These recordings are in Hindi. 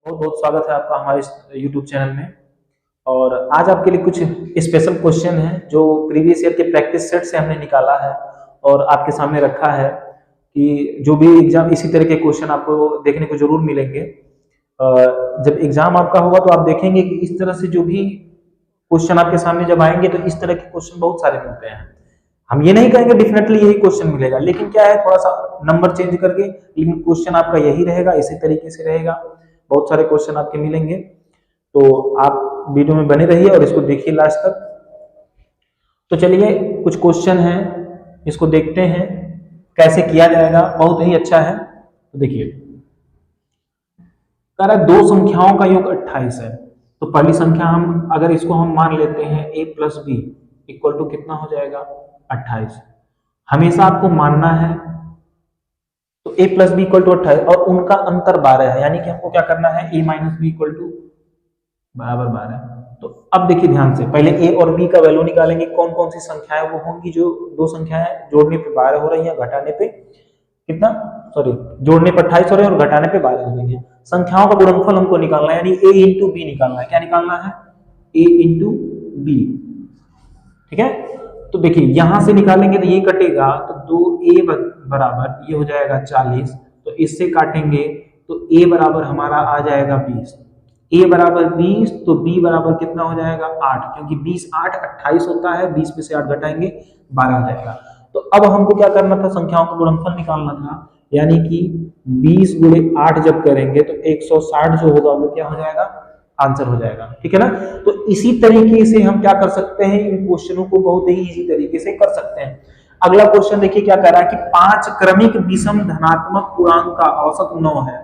बहुत बहुत स्वागत है आपका हमारे इस YouTube चैनल में। और आज आपके लिए कुछ स्पेशल क्वेश्चन हैं जो प्रीवियस ईयर के प्रैक्टिस सेट से हमने निकाला है और आपके सामने रखा है कि जो भी एग्जाम इसी तरह के क्वेश्चन आपको देखने को जरूर मिलेंगे। जब एग्जाम आपका होगा तो आप देखेंगे कि इस तरह से जो भी क्वेश्चन आपके सामने जब आएंगे तो इस तरह के क्वेश्चन बहुत सारे मिलते हैं। हम ये नहीं कहेंगे डेफिनेटली यही क्वेश्चन मिलेगा, लेकिन क्या है थोड़ा सा नंबर चेंज करके, लेकिन क्वेश्चन आपका यही रहेगा, इसी तरीके से रहेगा। बहुत सारे क्वेश्चन आपके मिलेंगे, तो आप वीडियो में बने रहिए और इसको देखिए लास्ट तक। तो चलिए कुछ क्वेश्चन हैं, इसको देखते हैं कैसे किया जाएगा। बहुत ही अच्छा है। तो देखिए कह रहा है दो संख्याओं का योग 28 है। तो पहली संख्या हम अगर इसको हम मान लेते हैं a plus B equal to कितना हो जाएगा 28। हमेशा आपको मानना है तो a plus B equal to 28 और उनका अंतर 12 है, यानी कि हमको क्या करना है a minus B equal to बराबर 12। तो अब देखिए ध्यान से, पहले a और b का वैल्यू निकालेंगे। कौन कौन सी संख्याएं वो होंगी जो दो संख्याएं जोड़ने पे 12 हो रही है, घटाने पे कितना, सॉरी जोड़ने पे 28 हो रहे हैं और घटाने पे 12 हो रही है। संख्याओं का गुणनफल हमको निकालना है, यानी a इंटू बी निकालना है। क्या निकालना है? a into B. ठीक है, तो देखिए यहां से निकालेंगे तो ये कटेगा, तो 2a बराबर ये हो जाएगा 40। तो इससे काटेंगे तो a बराबर हमारा आ जाएगा 20। a बराबर 20 तो b बराबर कितना हो जाएगा 8, क्योंकि 20 8 28 होता है, 20 में से 8 घटाएंगे 12 हो जाएगा। तो अब हमको क्या करना था, संख्याओं का गुणनफल निकालना था, यानी कि 20 गुणे 8 जब करेंगे तो 160 जो होगा वो क्या हो जाएगा, आंसर हो जाएगा। ठीक है ना। तो इसी तरीके से हम क्या कर सकते हैं, इन क्वेश्चनों को बहुत ही इजी तरीके से कर सकते हैं। अगला क्वेश्चन देखिए क्या कह रहा है कि 5 क्रमिक विषम धनात्मक पूर्णांक का औसत 9 है।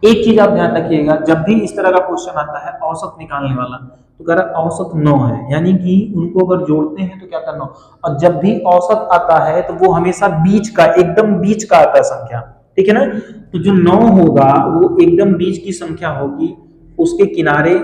एक चीज आप ध्यान रखिएगा, जब भी इस तरह का क्वेश्चन आता है औसत निकालने वाला, तो कह रहा है औसत 9 है, यानी कि उनको अगर जोड़ते हैं तो क्या करना। और जब भी औसत आता है तो वो हमेशा बीच का, एकदम बीच का आता है संख्या। ठीक है ना। तो जो 9 होगा वो एकदम बीच की संख्या होगी, उसके किनारे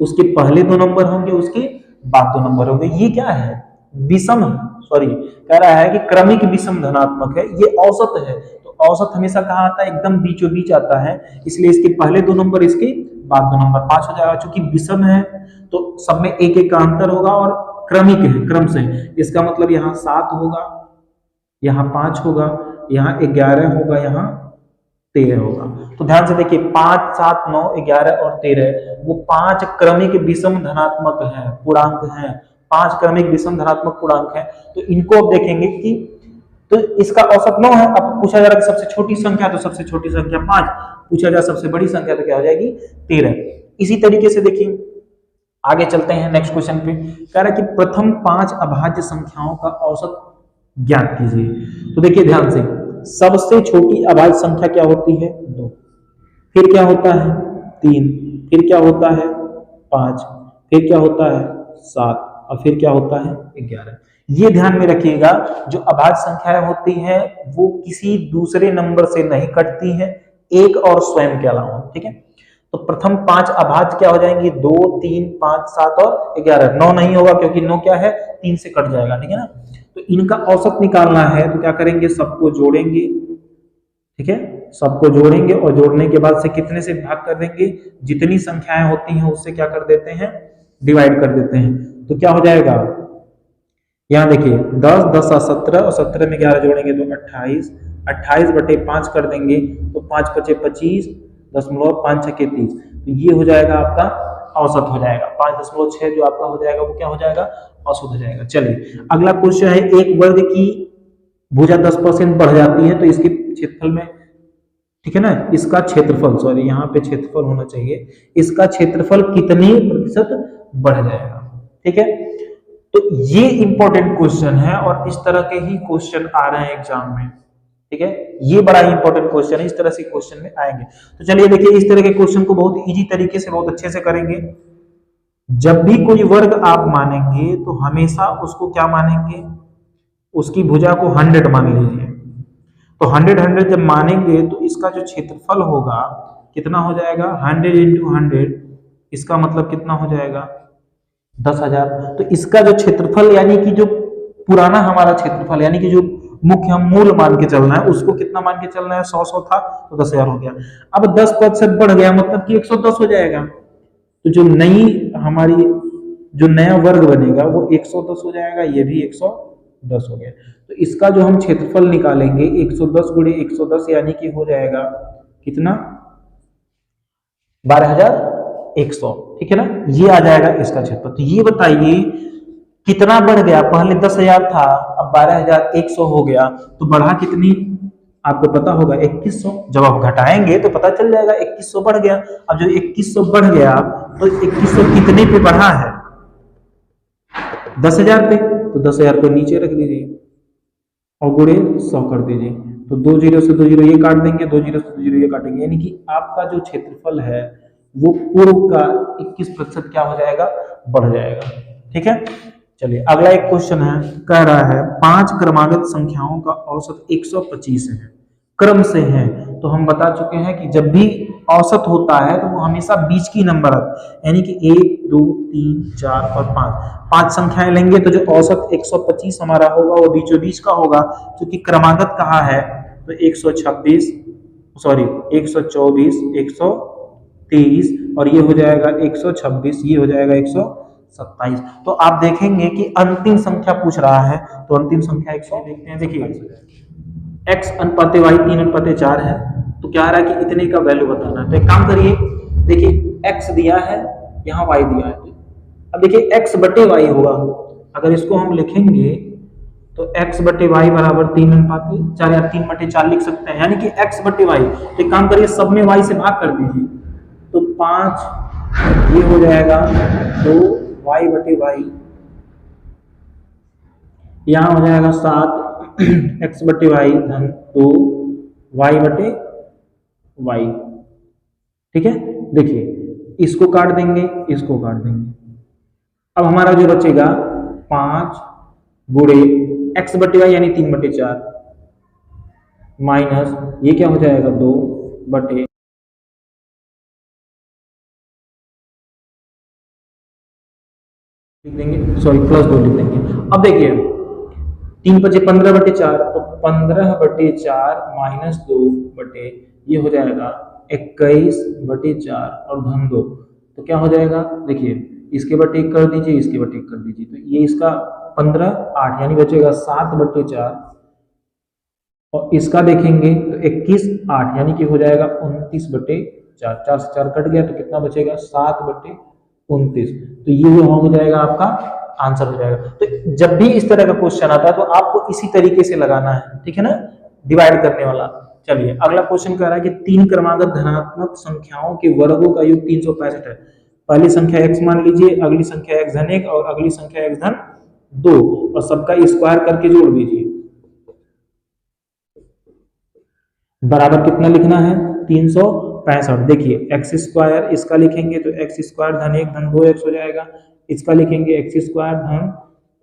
उसके पहले 2 नंबर होंगे, उसके बाद 2 नंबर होंगे। ये क्या है, विषम, सॉरी कह रहा है कि क्रमिक विषम धनात्मक है, ये औसत है। तो औसत हमेशा कहाँ आता है, एकदम बीचों बीच आता है, इसलिए इसके पहले 2 नंबर इसके बाद 2 नंबर 5 हो जाएगा। चूंकि विषम है तो सब में एक एक का अंतर होगा और क्रमिक है, क्रम से, इसका मतलब यहाँ 7 होगा, यहाँ 5 होगा, यहाँ 11 होगा, यहाँ 13 होगा। तो ध्यान से देखिए 5 7 9 11 और 13 वो 5 क्रमिक विषम धनात्मक है, पूर्णांक है। 5 क्रमिक विषम धनात्मक पूर्णांक है। तो इनको अब देखेंगे कि तो इसका औसत 9 है। अब पूछा जा रहा है कि सबसे छोटी संख्या, तो सबसे छोटी संख्या 5, पूछा जाए सबसे बड़ी संख्या तो क्या हो जाएगी 13। इसी तरीके से देखिए आगे चलते हैं नेक्स्ट क्वेश्चन पे। कह रहा है कि प्रथम 5 अभाज्य संख्याओं का औसत ज्ञात कीजिए। तो देखिए ध्यान से, सबसे छोटी अभाज्य संख्या क्या होती है 2, फिर क्या होता है 3, फिर क्या होता है 5, फिर क्या होता है 7 और फिर क्या होता है 11। ये ध्यान में रखिएगा, जो अभाज्य संख्याएं होती हैं वो किसी दूसरे नंबर से नहीं कटती हैं, एक और स्वयं के अलावा। ठीक है, तो प्रथम 5 अभाज्य क्या हो जाएंगे 2 3 5 7 और 11। 9 नहीं होगा क्योंकि 9 क्या है 3 से कट जाएगा। ठीक है ना। तो इनका औसत निकालना है तो क्या करेंगे, सबको जोड़ेंगे। ठीक है, सबको जोड़ेंगे और जोड़ने के बाद से कितने से भाग कर देंगे, जितनी संख्याएं होती हैं उससे क्या कर देते हैं, डिवाइड कर देते हैं। तो क्या हो जाएगा, यहाँ देखिए 10 10 और 17 और 17 में 11 जोड़ेंगे तो 28, 28 बटे 5 कर देंगे तो 5 बचे 25, 5 6 30। तो ये हो जाएगा आपका औसत हो जाएगा। 5.6 जो आपका हो जाएगा वो क्या हो जाएगा, औसत हो जाएगा। चलिए अगला क्वेश्चन है, एक वर्ग की भुजा 10% बढ़ जाती है तो इसके क्षेत्रफल में, ठीक है ना, इसका क्षेत्रफल, सॉरी यहाँ पे क्षेत्रफल होना चाहिए, इसका क्षेत्रफल कितने प्रतिशत बढ़ जाएगा। ठीक है, तो ये इंपॉर्टेंट क्वेश्चन है और इस तरह के ही क्वेश्चन आ रहे हैं एग्जाम में। ठीक है, ये बड़ा ही इंपॉर्टेंट क्वेश्चन है, इस तरह से क्वेश्चन में आएंगे। तो चलिए देखिए इस तरह के क्वेश्चन को बहुत इजी तरीके से बहुत अच्छे से करेंगे। जब भी कोई वर्ग आप मानेंगे तो हमेशा उसको क्या मानेंगे, उसकी भुजा को 100 मान लीजिए। तो 100 जब मानेंगे तो इसका जो क्षेत्रफल होगा कितना हो जाएगा, 100 इंटू 100, इसका मतलब कितना हो जाएगा 10,000। तो इसका जो क्षेत्रफल, यानी कि जो पुराना हमारा क्षेत्रफल, यानी कि जो मुख्य हम मूल मान के चलना है, उसको कितना मान के चलना है, 100 था तो 10,000 हो गया। अब 10% बढ़ गया मतलब कि 110 हो जाएगा। तो जो हमारी जो नया वर्ग बनेगा वो 110 हो जाएगा, ये भी 110 हो गया। तो इसका जो हम क्षेत्रफल निकालेंगे 110 गुणे 110 यानी कि हो जाएगा कितना, 12,100, ठीक है ना, ये आ जाएगा इसका क्षेत्रफल। तो ये बताइए कितना बढ़ गया, पहले 10,000 था अब 12,100 हो गया, तो बढ़ा कितनी, आपको पता होगा 2100। जब आप घटाएंगे तो पता चल जाएगा 2100 बढ़ गया। अब जब 2100 बढ़ गया तो 2100 कितने पे बढ़ा है, 10,000 पे, तो 10,000 को नीचे रख दीजिए और गुणे 100 कर दीजिए। तो 2 जीरो से 2 जीरो ये काट देंगे, 2 जीरो से 2 जीरो ये काटेंगे, यानी कि आपका जो क्षेत्रफल है वो पूर्व का 21% क्या हो जाएगा, बढ़ जाएगा। ठीक है, चलिए अगला एक क्वेश्चन है, कह रहा है 5 क्रमागत संख्याओं का औसत 125 है, क्रम से है। तो हम बता चुके हैं कि जब भी औसत होता है तो वो हमेशा बीच की नंबर यानी कि 1 2 3 4 और 5 संख्याएं लेंगे तो जो औसत 125 हमारा होगा वो बीचों बीच का होगा। क्योंकि क्रमागत कहा है तो 126 सॉरी 124 123 और ये हो जाएगा 126, ये हो जाएगा 127। तो आप देखेंगे कि अंतिम संख्या पूछ रहा है, तो अंतिम संख्या 100 देखते हैं। देखिए x अनुपाते y 3:4 है, तो क्या आ रहा है कि इतने का वैल्यू बताना है। तो एक काम करिए, देखिए x दिया है, यहाँ y दिया है, अब देखिए x बटे y होगा। अगर इसको हम लिखेंगे तो x बटे y बराबर 3:4 या 3/4 लिख सकते हैं, यानी कि x बटे y। तो एक काम करिए, सब में y से भाग कर दीजिए, तो 5 ये हो जाएगा 2 y बटे y, यहाँ हो जाएगा 7 x बटे y धन 2 y बटे y। ठीक है, देखिए इसको काट देंगे, इसको काट देंगे, अब हमारा जो बचेगा 5 गुणे x बटे y यानी 3/4 माइनस ये क्या हो जाएगा 2 बटे लिख देंगे, सॉरी +2 लिख देंगे। अब देखिए 3×15/4 तो 15/4 माइनस 2 बटे ये हो जाएगा 21/4 और धन 2, तो क्या हो जाएगा, देखिए इसके बटे 1 कर दीजिए, इसके बटे 1 कर दीजिए, तो ये इसका 15 8 यानी बचेगा 7/4 और इसका देखेंगे तो 21 8 यानी कि हो जाएगा 29/4, 4 से 4 कट गया तो कितना बचेगा 7/29। तो ये जो हो जाएगा आपका आंसर हो जाएगा। तो जब भी इस तरह का क्वेश्चन आता है तो आपको इसी तरीके से लगाना है, ठीक है ना, डिवाइड करने वाला। चलिए अगला क्वेश्चन कह रहा है कि 3 क्रमागत धनात्मक संख्याओं के वर्गों का योग 365 है। पहली संख्या x मान लीजिए, अगली संख्या x धन 1 और अगली संख्या x धन 2 और सबका स्क्वायर करके जोड़ दीजिए। बराबर कितना लिखना है 365। देखिए x स्क्वायर इसका लिखेंगे तो x स्क्वायर धन 1 धन 2x हो जाएगा, इसका लिखेंगे x स्क्वायर धन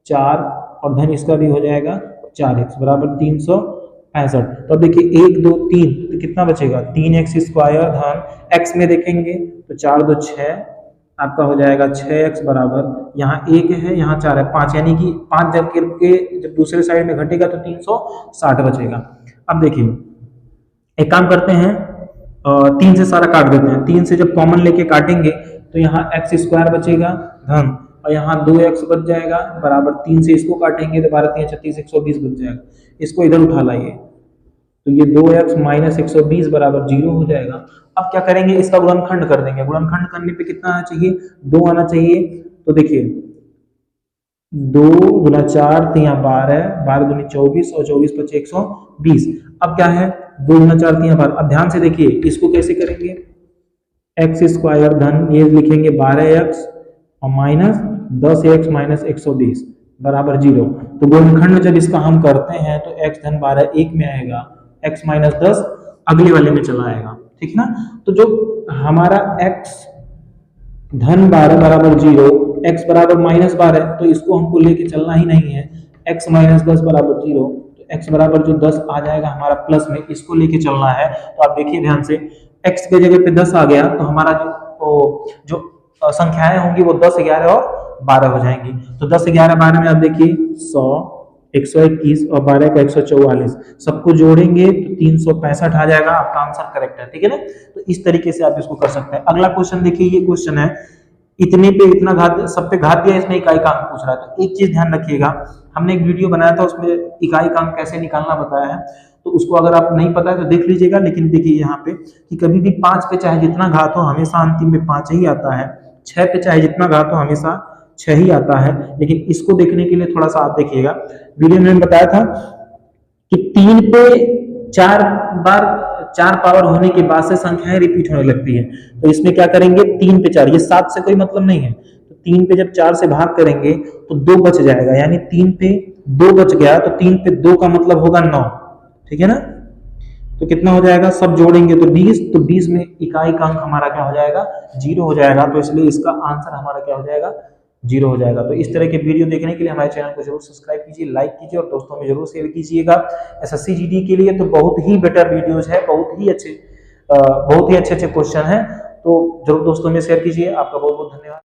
4 और धन इसका भी हो जाएगा 4x बराबर 365। तो अब देखिए 1 2 3 तो कितना बचेगा 3x स्क्वायर धन x में देखेंगे तो 4 2 6 आपका हो जाएगा 6x बराबर यहाँ 1 है यहाँ 4 है 5, यानी कि 5 जब करके जब दूसरे साइड में घटेगा तो 360 बचेगा। अब देखिए एक काम करते हैं 3 से सारा काट देते हैं, 3 से जब कॉमन लेके काटेंगे तो यहाँ x स्क्वायर बचेगा धन और यहाँ 2x बच जाएगा बराबर 3 से इसको काटेंगे तो 12 3 36 120 बच जाएगा, इसको इधर उठा लाइए तो ये 2x माइनस 120 बराबर 0 हो जाएगा। अब क्या करेंगे इसका गुणनखंड कर देंगे, गुणनखंड करने पे कितना आना चाहिए 2 आना चाहिए। तो देखिए 2 गुना 4 तो यहाँ 12 12 दूनी 24 और 24 पचे 120। अब क्या है 2 गुना 4 3 12। अब ध्यान से देखिए इसको कैसे करेंगे, x स्क्वायर धन ये लिखेंगे 12x और माइनस 10x माइनस 120 बराबर 0। तो गुणनखंड जब इसका हम करते हैं तो x धन 12 1 में आएगा, x माइनस 10 अगले वाले में चला आएगा, ठीक ना। तो जो हमारा x धन 12 बराबर 0 x बराबर माइनस 12 तो इसको हमको लेके चलना ही नहीं है, x माइनस 10 बराबर 0 तो x बराबर जो 10 आ जाएगा हमारा प्लस में, इसको लेके चलना है। तो आप देखिए ध्यान से x के जगह पे 10 आ गया तो हमारा जो संख्याएं होंगी वो 10 11 और 12 हो जाएंगी। तो 10 11 12 में आप देखिए 100 121 और 12 का 144, सबको जोड़ेंगे तो 365 आ जाएगा। आपका आंसर करेक्ट है, ठीक है ना। तो इस तरीके से आप इसको कर सकते हैं। अगला क्वेश्चन देखिए, ये क्वेश्चन है इतने पे इतना घात, सब पे घात दिया, इसमें इकाई का अंक पूछ रहा है। तो एक चीज ध्यान रखिएगा, हमने एक वीडियो बनाया था उसमें इकाई का अंक कैसे निकालना बताया है, तो उसको अगर आप नहीं पता है तो देख लीजिएगा। लेकिन देखिए यहाँ पे कि कभी भी 5 पे चाहे जितना घात हो हमेशा अंतिम में 5 ही आता है, 6 पे चाहे जितना घात हो हमेशा 6 ही आता है। लेकिन इसको देखने के लिए थोड़ा सा आप देखिएगा, वीडियो में बताया था कि 3 पे 4 बार 4 पावर होने के बाद से संख्याएं रिपीट होने लगती है। तो इसमें क्या करेंगे, 3 पे 4, ये 7 से कोई मतलब नहीं है, तो 3 पे जब 4 से भाग करेंगे तो 2 बच जाएगा, यानी 3 पे 2 बच गया, तो 3 पे 2 का मतलब होगा 9, ठीक है ना। तो कितना हो जाएगा, सब जोड़ेंगे तो 20, तो 20 में इकाई का अंक हमारा क्या हो जाएगा, 0 हो जाएगा। तो इसलिए इसका आंसर हमारा क्या हो जाएगा, 0 हो जाएगा। तो इस तरह के वीडियो देखने के लिए हमारे चैनल को जरूर सब्सक्राइब कीजिए, लाइक कीजिए और दोस्तों में जरूर शेयर कीजिएगा। एसएससी जीडी के लिए तो बहुत ही बेटर वीडियोज है, बहुत ही अच्छे अच्छे क्वेश्चन है, तो जरूर दोस्तों में शेयर कीजिए। आपका बहुत बहुत धन्यवाद।